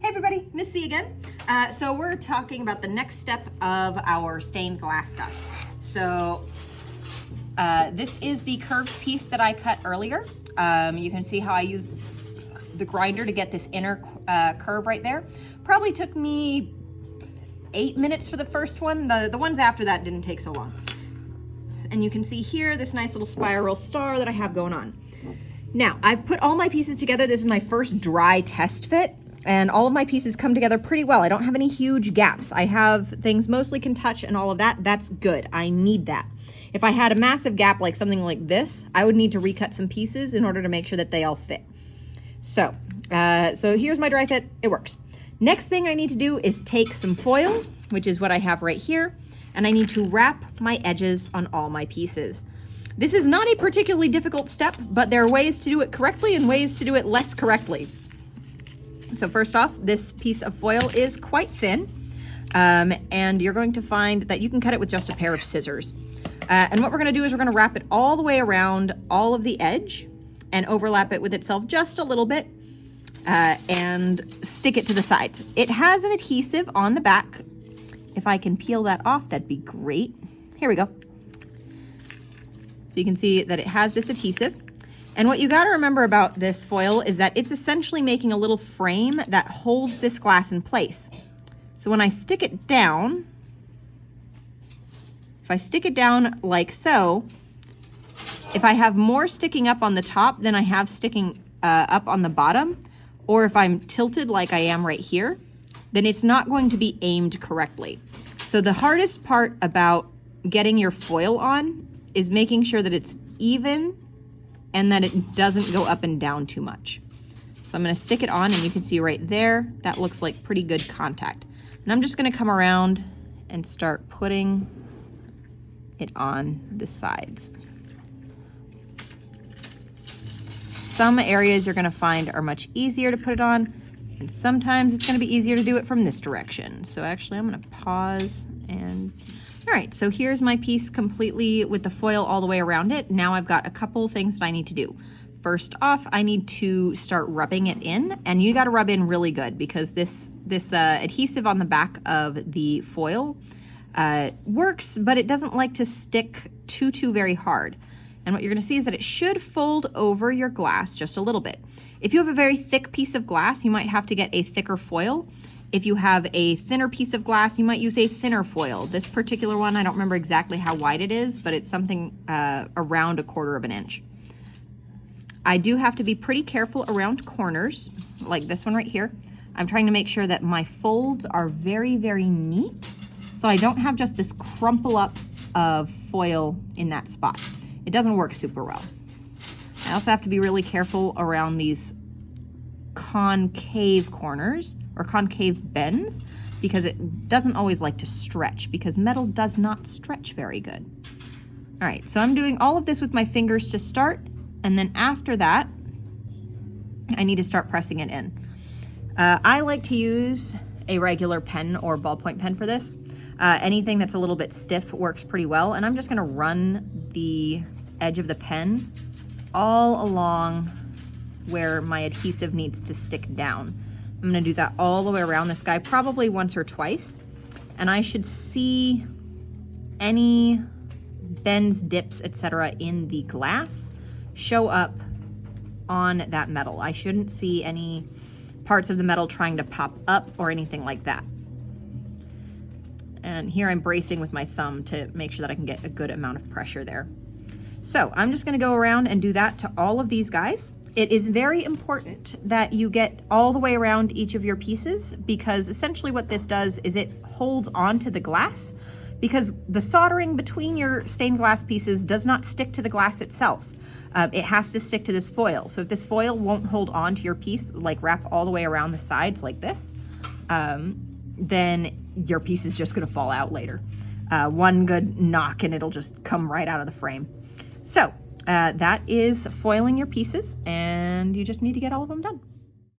Hey everybody, Miss C again. So we're talking about the next step of our stained glass stuff. So this is the curved piece that I cut earlier. You can see how I use the grinder to get this inner curve right there. Probably took me 8 minutes for the first one. The ones after that didn't take so long. And you can see here this nice little spiral star that I have going on. Now, I've put all my pieces together. This is my first dry test fit. And all of my pieces come together pretty well. I don't have any huge gaps. I have things mostly can touch and all of that. That's good. I need that. If I had a massive gap like something like this, I would need to recut some pieces in order to make sure that they all fit. So here's my dry fit. It works. Next thing I need to do is take some foil, which is what I have right here, and I need to wrap my edges on all my pieces. This is not a particularly difficult step, but there are ways to do it correctly and ways to do it less correctly. So first off, this piece of foil is quite thin, and you're going to find that you can cut it with just a pair of scissors. And what we're gonna do is we're gonna wrap it all the way around all of the edge and overlap it with itself just a little bit and stick it to the sides. It has an adhesive on the back. If I can peel that off, that'd be great. Here we go. So you can see that it has this adhesive. And what you got to remember about this foil is that it's essentially making a little frame that holds this glass in place. So when I stick it down, if I stick it down like so, if I have more sticking up on the top than I have sticking up on the bottom, or if I'm tilted like I am right here, then it's not going to be aimed correctly. So the hardest part about getting your foil on is making sure that it's even and that it doesn't go up and down too much. So I'm gonna stick it on, and you can see right there, that looks like pretty good contact. And I'm just gonna come around and start putting it on the sides. Some areas you're gonna find are much easier to put it on, and sometimes it's gonna be easier to do it from this direction. So actually I'm gonna pause and all right, so here's my piece completely with the foil all the way around it. Now I've got a couple things that I need to do. First off, I need to start rubbing it in, and you gotta rub in really good because this adhesive on the back of the foil works, but it doesn't like to stick too very hard. And what you're gonna see is that it should fold over your glass just a little bit. If you have a very thick piece of glass, you might have to get a thicker foil. If you have a thinner piece of glass, you might use a thinner foil. This particular one, I don't remember exactly how wide it is, but it's something around 1/4 of an inch. I do have to be pretty careful around corners, like this one right here. I'm trying to make sure that my folds are very neat, so I don't have just this crumple up of foil in that spot. It doesn't work super well. I also have to be really careful around these concave corners or concave bends because it doesn't always like to stretch because metal does not stretch very good. All right, so I'm doing all of this with my fingers to start, and then after that, I need to start pressing it in. I like to use a regular pen or ballpoint pen for this. Anything that's a little bit stiff works pretty well, and I'm just gonna run the edge of the pen all along where my adhesive needs to stick down. I'm gonna do that all the way around this guy, probably once or twice, and I should see any bends, dips, etc. in the glass show up on that metal. I shouldn't see any parts of the metal trying to pop up or anything like that. And here I'm bracing with my thumb to make sure that I can get a good amount of pressure there. So I'm just gonna go around and do that to all of these guys. It is very important that you get all the way around each of your pieces because essentially what this does is it holds onto the glass because the soldering between your stained glass pieces does not stick to the glass itself. It has to stick to this foil. So if this foil won't hold on to your piece, like wrap all the way around the sides like this, then your piece is just gonna fall out later. One good knock and it'll just come right out of the frame. So that is foiling your pieces, and you just need to get all of them done.